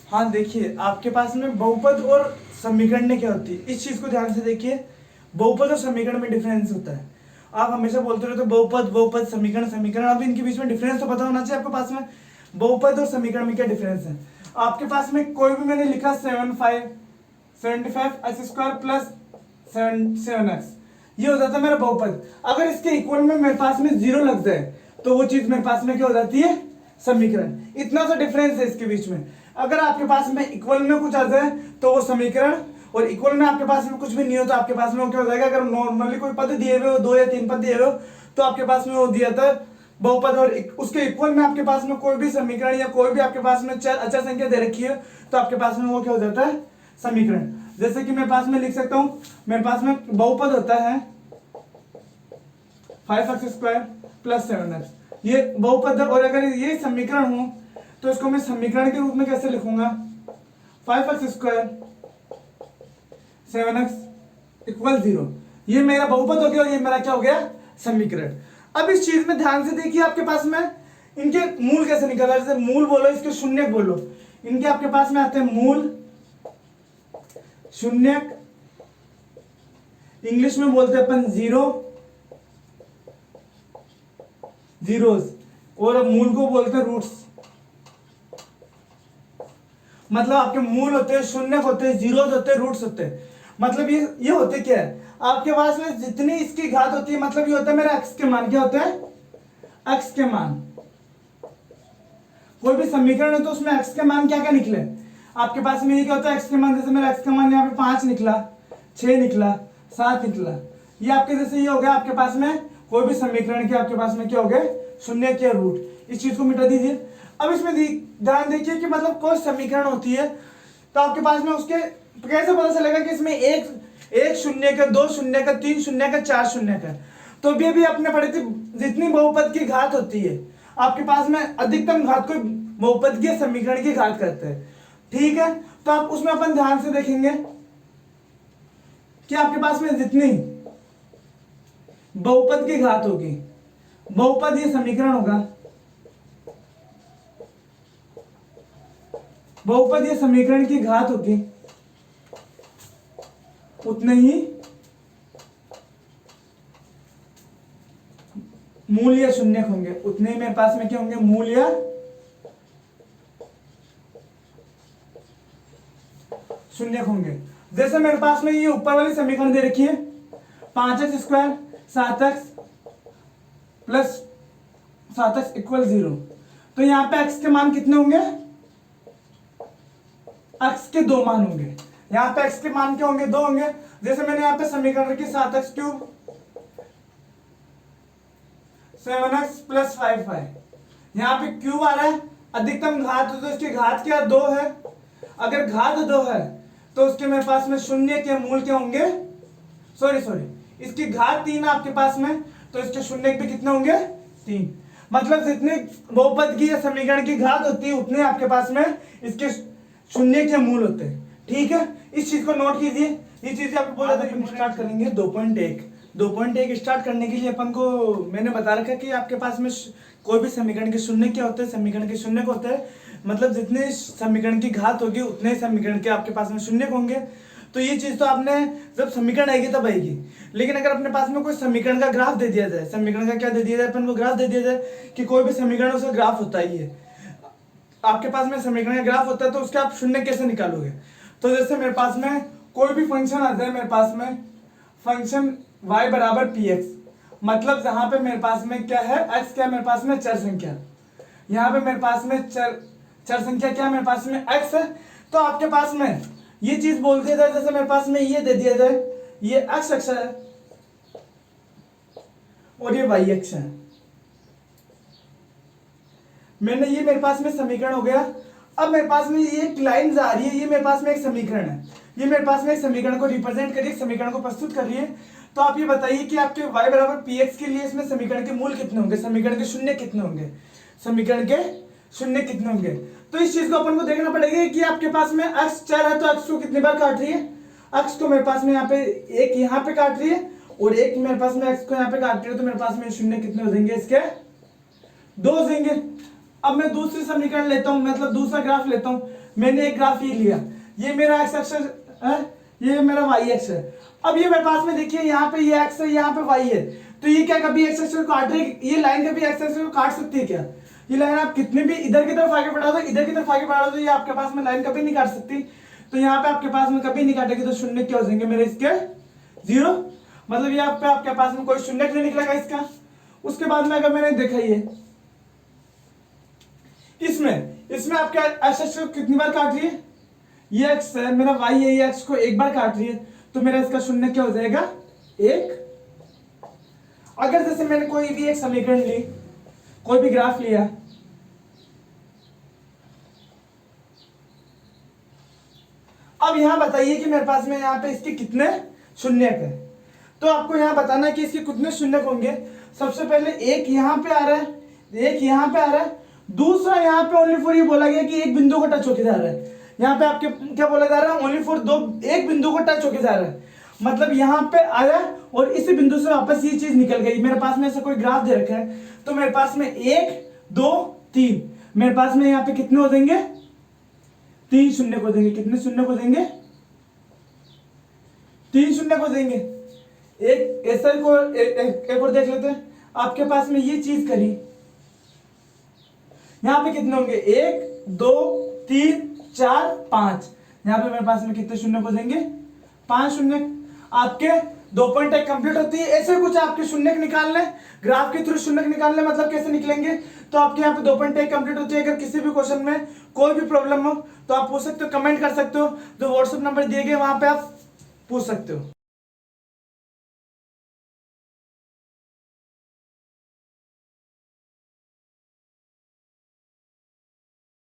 हाँ देखिए, आपके पास में बहुपद और समीकरण में क्या होती है, इस चीज को ध्यान से देखिए। बहुपद और समीकरण में डिफरेंस होता है। आप हमेशा बोलते रहते हो बहुपद बहुपद समीकरण समीकरण, अब इनके बीच में डिफरेंस तो पता होना चाहिए आपके पास में। बहुपद और समीकरण में क्या डिफरेंस है? आपके पास में कोई भी मैंने लिखा 75 प्लस 7x, ये हो जाता है मेरा बहुपद। अगर इसके इक्वल में मेरे पास में 0 लग जाए तो वो चीज मेरे पास में क्या हो जाती है? समीकरण। इतना सा डिफरेंस है इसके बीच में। अगर आपके पास में इक्वल में कुछ आ जाए तो वो समीकरण, और इक्वल में आपके पास में कुछ भी नहीं हो तो आपके पास में वो क्या हो जाएगा? अगर नॉर्मली कोई पद दिए हुए हो, 2 या 3 पद दिए हुए हो, तो आपके पास में वो दिया था बहुपद, और उसके इक्वल में आपके पास में कोई भी समीकरण या कोई भी आपके पास में अचर संख्या दे रखी है तो आपके पास में वो क्या हो जाता है? समीकरण। जैसे कि मेरे पास में लिख सकता हूं, मेरे पास में बहुपद होता है 5x² प्लस 7x, ये बहुपद है। और अगर ये समीकरण हो तो इसको मैं समीकरण के रूप में कैसे लिखूंगा? 5x² 7x इक्वल 0, ये मेरा बहुपद हो गया और ये मेरा क्या हो गया? समीकरण। अब इस चीज में ध्यान से देखिए, आपके पास में इनके मूल कैसे निकल रहा है? जैसे मूल बोलो, इसके शून्यक बोलो, इनके आपके पास में आते हैं मूल, शून्यक, इंग्लिश में बोलते हैं अपन जीरोस, और मूल को बोलते हैं रूट्स। मतलब आपके मूल होते हैं, शून्यक होते हैं, जीरोस होते हैं, रूट्स होते हैं। मतलब ये होते क्या है? आपके पास में जितनी इसकी घात होती है, मतलब ये होता है मेरा x के मान। क्या होता है? x के मान। कोई भी समीकरण है तो उसमें x के मान क्या क्या निकले? आपके पास में ये क्या होता है? x के मान, जैसे मेरा x का मान यहाँ पे 5 निकला, 6 निकला, 7 निकला, ये आपके जैसे ये हो गया आपके पास में कोई भी समीकरण के आपके पास में क्या हो गए? शून्य के रूट। इस चीज को मिटा दीजिए। अब इसमें ध्यान देखिए कि मतलब कोई समीकरण होती है तो आपके पास में उसके कैसे पता चलेगा कि इसमें एक शून्य का, 2 शून्य का, 3 शून्य का, 4 शून्य का? तो भी आपने पढ़ी थी, जितनी बहुपद की घात होती है आपके पास में अधिकतम घात को बहुपद के समीकरण की घात करते हैं। ठीक है, तो आप उसमें अपन ध्यान से देखेंगे कि आपके पास में जितनी बहुपद की घात होगी, बहुपद ये समीकरण होगा, बहुपद ये समीकरण की घात होगी, उतने ही मूल या शून्य होंगे, उतने ही मेरे पास में क्या होंगे? मूल या शून्य होंगे। जैसे मेरे पास में ये ऊपर वाली समीकरण दे रखी है 5x² 7x plus 7x equal 0, तो यहां पे x के मान कितने होंगे? x के 2 मान होंगे। यहां पे x के मान क्या होंगे? 2 होंगे। जैसे मैंने यहां पे समीकरण रखी 7x³ 7x प्लस 5y, यहां पे क्यूब आ रहा है, अधिकतम घात तो इसकी घात क्या? 2 है। अगर घात 2 है तो उसके मेरे पास में शून्य के मूल क्या होंगे? सॉरी इसकी घात 3 है आपके पास में, तो इसके शून्य भी कितने होंगे? 3। मतलब जितने बहुपद की या समीकरण की घात होती है उतने आपके पास में इसके शून्य के मूल होते हैं। ठीक है, इस चीज को नोट कीजिए। ये चीज आपको बोला था कि स्टार्ट करेंगे 2.1 स्टार्ट करने के लिए अपन को मैंने बता रखा कि आपके पास में कोई भी समीकरण के शून्य क्या होते हैं? समीकरण के शून्य होते हैं, मतलब जितने समीकरण की घात होगी उतने समीकरण के आपके पास में शून्य होंगे। तो ये चीज तो आपने जब समीकरण आएगी तब आएगी। लेकिन अगर अपने पास में कोई समीकरण का ग्राफ दे दिया जाए, समीकरण का क्या दे दिया जाए? अपन को ग्राफ दे दिया जाए कि कोई भी समीकरण उसका ग्राफ होता ही है, आपके पास में समीकरण का ग्राफ होता है, तो उसके आप शून्य कैसे निकालोगे? तो जैसे मेरे पास में कोई भी फंक्शन आता है, मेरे पास में फंक्शन y बराबर px, मतलब जहां पे मेरे पास में क्या है? x क्या? मेरे पास में चर संख्या, यहाँ पे मेरे पास में चर संख्या क्या? मेरे पास में x है। तो आपके पास में ये चीज बोल दिया जाए, जैसे मेरे पास में ये दे दिया जाए, ये x अक्ष है और ये y अक्ष है। मैंने ये मेरे पास में समीकरण हो गया। अब मेरे पास में ये एक लाइन जा रही है, ये मेरे पास में एक समीकरण है, ये मेरे पास में एक समीकरण को रिप्रेजेंट करिए, समीकरण को प्रस्तुत करिए। तो आप ये बताइए कि आपके y बराबर px के लिए इसमें समीकरण के मूल कितने होंगे? समीकरण के शून्य कितने होंगे? समीकरण के शून्य कितने होंगे? तो इस चीज को अपन को देखना पड़ेगा कि आपके पास में x चर है तो x को कितनी बार काट रही है? x को मेरे पास में यहाँ पे एक यहाँ पे काट रही है और एक मेरे पास में x को यहाँ पे काट रही है, तो मेरे पास में शून्य कितने हो जाएंगे? इसके 2 हो जाएंगे। अब मैं दूसरी समीकरण लेता हूं, मतलब दूसरा ग्राफ लेता हूं। मैंने एक ग्राफ ये लिया, ये मेरा एक्स एक्स है, ये मेरा वाई एक्स है। अब ये मेरे पास में देखिए यहाँ पे ये एक्स है, यहाँ पे वाई है, तो ये क्या कभी एक्स एक्स को काट रही है? ये लाइन कभी एक्स एक्स को काट सकती है क्या? ये लाइन आप कितने भी इधर की तरफ आगे बढ़ा दो, इधर की तरफ आगे बढ़ा दो, ये आपके पास में लाइन कभी नहीं काट सकती। तो यहाँ पे आपके पास में कभी नहीं काटेगी, तो शून्य क्या हो जाएंगे मेरे इसके? 0। मतलब यहाँ पे आपके पास में कोई शून्य नहीं निकलेगा इसका। उसके बाद में अगर मैंने देखा ये इसमें आपके एक्स एक्स को कितनी बार काट रही है? ये एक्स है मेरा, वाई है, ये एक्स को एक बार काट रही है, तो मेरा इसका शून्य क्या हो जाएगा? 1। अगर जैसे मैंने कोई भी एक समीकरण ली, कोई भी ग्राफ लिया, अब यहां बताइए कि मेरे पास में यहाँ पे इसके कितने शून्यक है। तो आपको यहां बताना है कि इसके कितने शून्यक होंगे। सबसे पहले एक यहां पे आ रहा है, एक यहां पे आ रहा है, दूसरा यहाँ पे ओनली फॉर ये बोला गया कि एक बिंदु को टच होके जा रहा है। यहाँ पे आपके क्या बोला जा रहा है? ओनली फॉर एक बिंदु को टच होके जा रहा है, मतलब यहाँ पे आया और इसी बिंदु से वापस ये चीज निकल गई। मेरे पास में ऐसा कोई ग्राफ दे रखा है, तो मेरे पास में 1 2 3, मेरे पास में यहाँ पे कितने हो देंगे? 3 शून्य को देंगे। कितने शून्य को देंगे? 3 शून्य को देंगे। एक ऐसा को एक और देख लेते हैं। आपके पास में ये चीज करी, यहाँ पे कितने होंगे? 1 2 3 4 5, यहाँ पे मेरे पास में कितने शून्य को देंगे? 5 शून्य। आपके 2.1 कंप्लीट होती है। ऐसे कुछ आपके शून्य निकालने, ग्राफ के थ्रू शून्य निकालने, मतलब कैसे निकलेंगे? तो आपके यहाँ पे 2.1 कंप्लीट होती है। अगर किसी भी क्वेश्चन में कोई भी प्रॉब्लम हो तो आप पूछ सकते हो, कमेंट कर सकते हो, जो व्हाट्सएप नंबर दिए गए वहां पे आप पूछ सकते हो।